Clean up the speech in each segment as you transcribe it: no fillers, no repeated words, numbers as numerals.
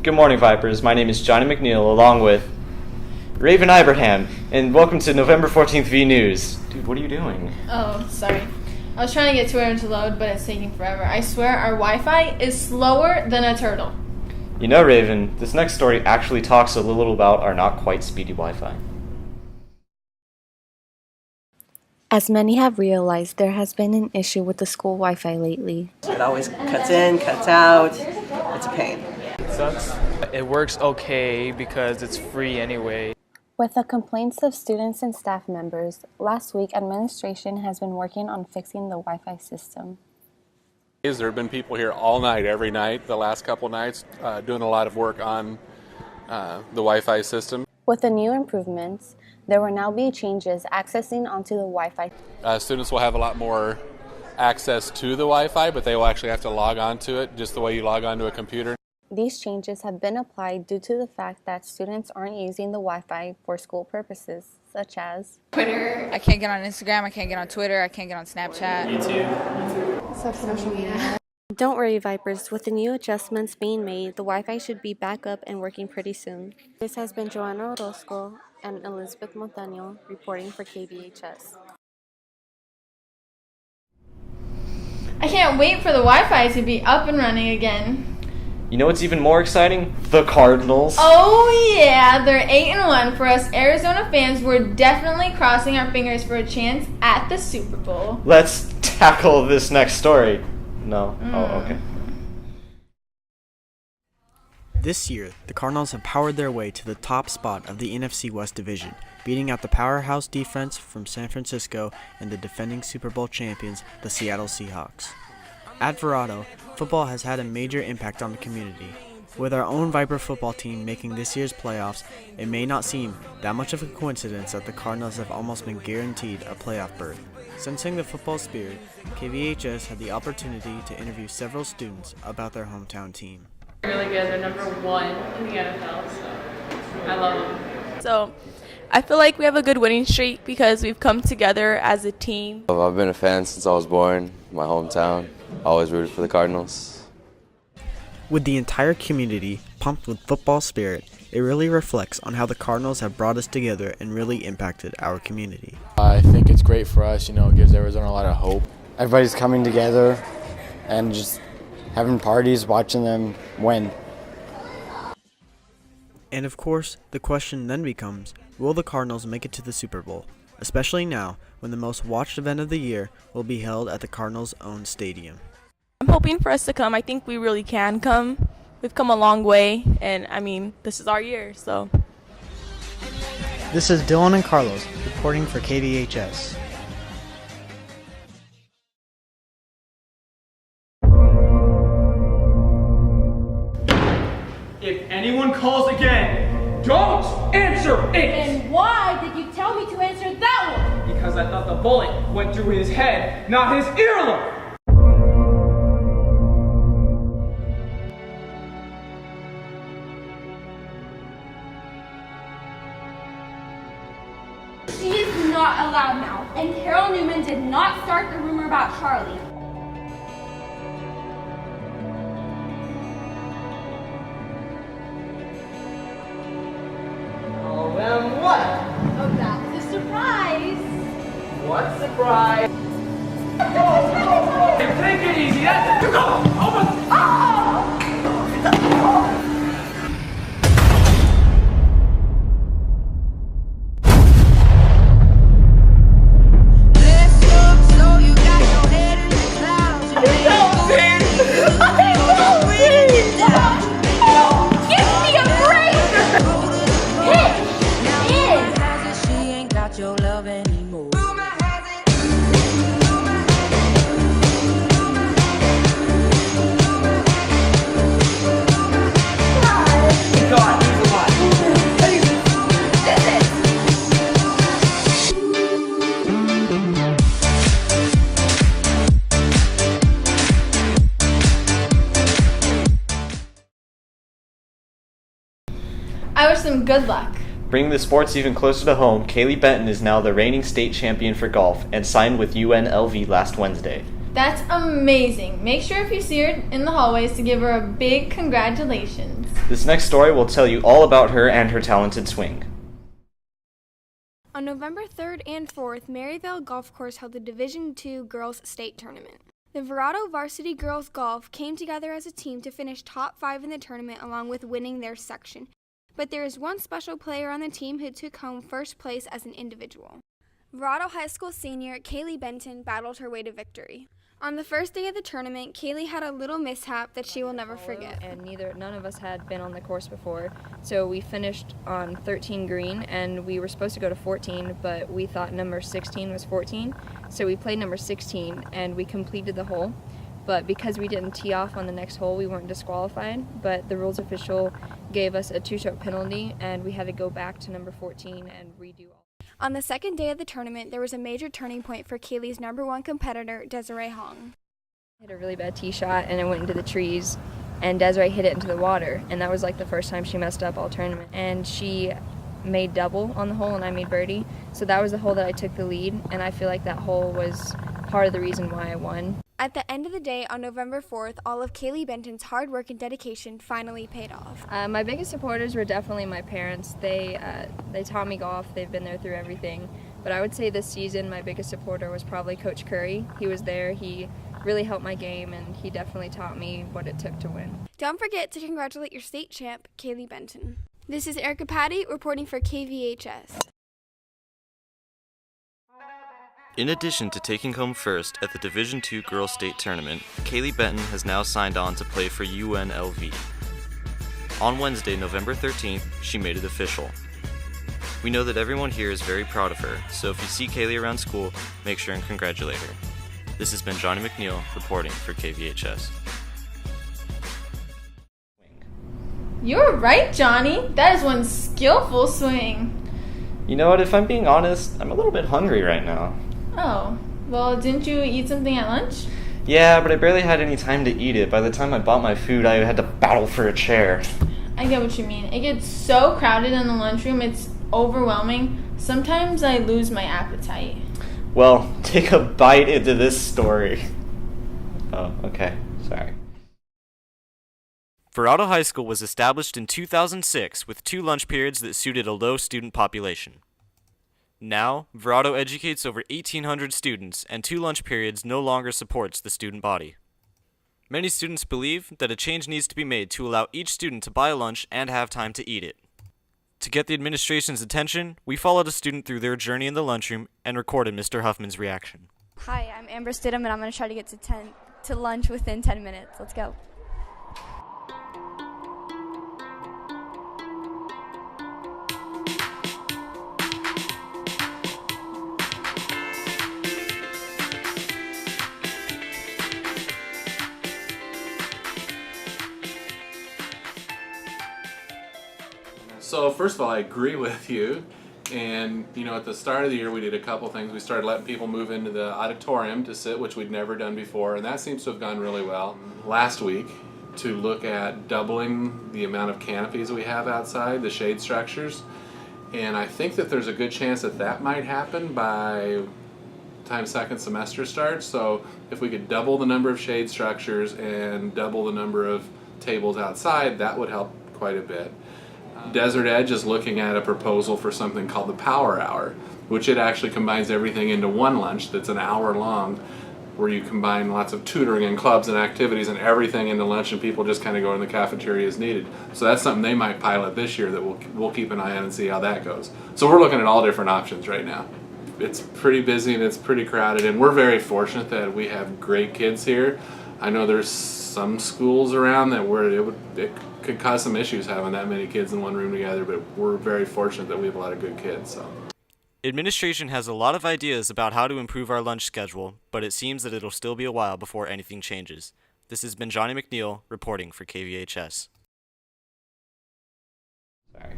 Good morning, Vipers. My name is Johnny McNeil, along with Raven Ibrahim, and welcome to November 14th VNEWS. Dude, what are you doing? Oh, sorry. I was trying to get Twitter to load, but it's taking forever. I swear our Wi-Fi is slower than a turtle. You know, Raven, this next story actually talks a little about our not quite speedy Wi-Fi. As many have realized, there has been an issue with the school Wi-Fi lately. It always cuts in, cuts out. It's a pain. It sucks. It works okay because it's free anyway. With the complaints of students and staff members, last week administration has been working on fixing the Wi-Fi system. There have been people here all night, every night, the last couple nights, doing a lot of work on the Wi-Fi system. With the new improvements, there will now be changes accessing onto the Wi-Fi. Students will have a lot more access to the Wi-Fi, but they will actually have to log on to it just the way you log on to a computer. These changes have been applied due to the fact that students aren't using the Wi-Fi for school purposes, such as Twitter. I can't get on Instagram, I can't get on Twitter, I can't get on Snapchat. YouTube. Social media. Don't worry, Vipers. With the new adjustments being made, the Wi-Fi should be back up and working pretty soon. This has been Joanna Orozco and Elizabeth Montaño reporting for KBHS. I can't wait for the Wi-Fi to be up and running again. You know what's even more exciting? The Cardinals. Oh yeah, they're 8-1. For us Arizona fans, we're definitely crossing our fingers for a chance at the Super Bowl. Let's tackle this next story. No? Oh, okay. This year, the Cardinals have powered their way to the top spot of the NFC West Division, beating out the powerhouse defense from San Francisco and the defending Super Bowl champions, the Seattle Seahawks. At Verrado, football has had a major impact on the community. With our own Viper football team making this year's playoffs, it may not seem that much of a coincidence that the Cardinals have almost been guaranteed a playoff berth. Sensing the football spirit, KVHS had the opportunity to interview several students about their hometown team. Really good. They're number 1 in the NFL, so I love them. So I feel like we have a good winning streak because we've come together as a team. I've been a fan since I was born, my hometown. Always rooted for the Cardinals. With the entire community pumped with football spirit, it really reflects on how the Cardinals have brought us together and really impacted our community. I think it's great for us, it gives Arizona a lot of hope. Everybody's coming together and just having parties, watching them win. And of course, the question then becomes, will the Cardinals make it to the Super Bowl? Especially now, when the most watched event of the year will be held at the Cardinals' own stadium. I'm hoping for us to come. I think we really can come. We've come a long way, and this is our year, so. This is Dylan and Carlos reporting for KVHS. If anyone calls again, don't answer it! And why did you tell me to answer that one? Because I thought the bullet went through his head, not his earlobe! She is not allowed now, and Carol Newman did not start the rumor about Charlie. Oh, then what? Oh, that's a surprise. What surprise? Hey, take it easy, that's it! You go! Open! I wish them good luck. Bringing the sports even closer to home, Kaylee Benton is now the reigning state champion for golf and signed with UNLV last Wednesday. That's amazing. Make sure if you see her in the hallways to give her a big congratulations. This next story will tell you all about her and her talented swing. On November 3rd and 4th, Maryvale Golf Course held the Division II Girls State Tournament. The Verrado varsity girls golf came together as a team to finish top 5 in the tournament along with winning their section. But there is one special player on the team who took home first place as an individual. Verrado High School senior Kaylee Benton battled her way to victory. On the first day of the tournament, Kaylee had a little mishap that she will never forget. And none of us had been on the course before, so we finished on 13 green, and we were supposed to go to 14, but we thought number 16 was 14, so we played number 16, and we completed the hole. But because we didn't tee off on the next hole, we weren't disqualified, but the rules official gave us a 2-stroke penalty, and we had to go back to number 14 and redo all. On the second day of the tournament, there was a major turning point for Kaylee's number 1 competitor, Desiree Hong. I hit a really bad tee shot, and it went into the trees, and Desiree hit it into the water, and that was like the first time she messed up all tournament. And she made double on the hole, and I made birdie, so that was the hole that I took the lead, and I feel like that hole was part of the reason why I won. At the end of the day, on November 4th, all of Kaylee Benton's hard work and dedication finally paid off. My biggest supporters were definitely my parents. They taught me golf. They've been there through everything. But I would say this season, my biggest supporter was probably Coach Curry. He was there. He really helped my game, and he definitely taught me what it took to win. Don't forget to congratulate your state champ, Kaylee Benton. This is Erica Patty reporting for KVHS. In addition to taking home first at the Division II Girls State Tournament, Kaylee Benton has now signed on to play for UNLV. On Wednesday, November 13th, she made it official. We know that everyone here is very proud of her, so if you see Kaylee around school, make sure and congratulate her. This has been Johnny McNeil reporting for KVHS. You're right, Johnny. That is one skillful swing. You know what, if I'm being honest, I'm a little bit hungry right now. Oh, well, didn't you eat something at lunch? Yeah, but I barely had any time to eat it. By the time I bought my food, I had to battle for a chair. I get what you mean. It gets so crowded in the lunchroom, it's overwhelming. Sometimes I lose my appetite. Well, take a bite into this story. Oh, okay. Sorry. Verrado High School was established in 2006 with 2 lunch periods that suited a low student population. Now, Verrado educates over 1,800 students, and 2 lunch periods no longer supports the student body. Many students believe that a change needs to be made to allow each student to buy a lunch and have time to eat it. To get the administration's attention, we followed a student through their journey in the lunchroom and recorded Mr. Huffman's reaction. Hi, I'm Amber Stidham, and I'm going to try to get to lunch within 10 minutes. Let's go. So first of all, I agree with you. And at the start of the year we did a couple things. We started letting people move into the auditorium to sit, which we'd never done before, and that seems to have gone really well. Last week, to look at doubling the amount of canopies we have outside, the shade structures. And I think that there's a good chance that that might happen by the time second semester starts. So if we could double the number of shade structures and double the number of tables outside, that would help quite a bit. Desert Edge is looking at a proposal for something called the Power Hour, which it actually combines everything into one lunch that's an hour long, where you combine lots of tutoring and clubs and activities and everything into lunch, and people just kind of go in the cafeteria as needed. So that's something they might pilot this year that we'll keep an eye on and see how that goes. So we're looking at all different options right now. It's pretty busy and it's pretty crowded, and we're very fortunate that we have great kids here. I know there's some schools around that where it could cause some issues having that many kids in one room together, but we're very fortunate that we have a lot of good kids. So. Administration has a lot of ideas about how to improve our lunch schedule, but it seems that it'll still be a while before anything changes. This has been Johnny McNeil reporting for KVHS. Sorry.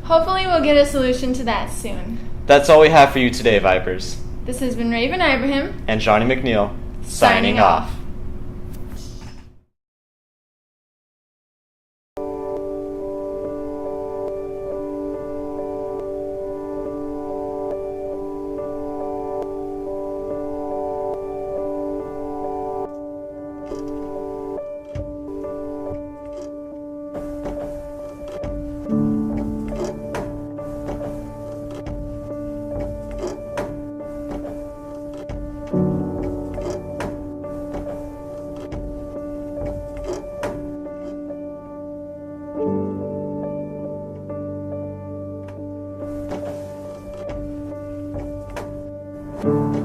Hopefully we'll get a solution to that soon. That's all we have for you today, Vipers. This has been Raven Ibrahim and Johnny McNeil signing off. Bye.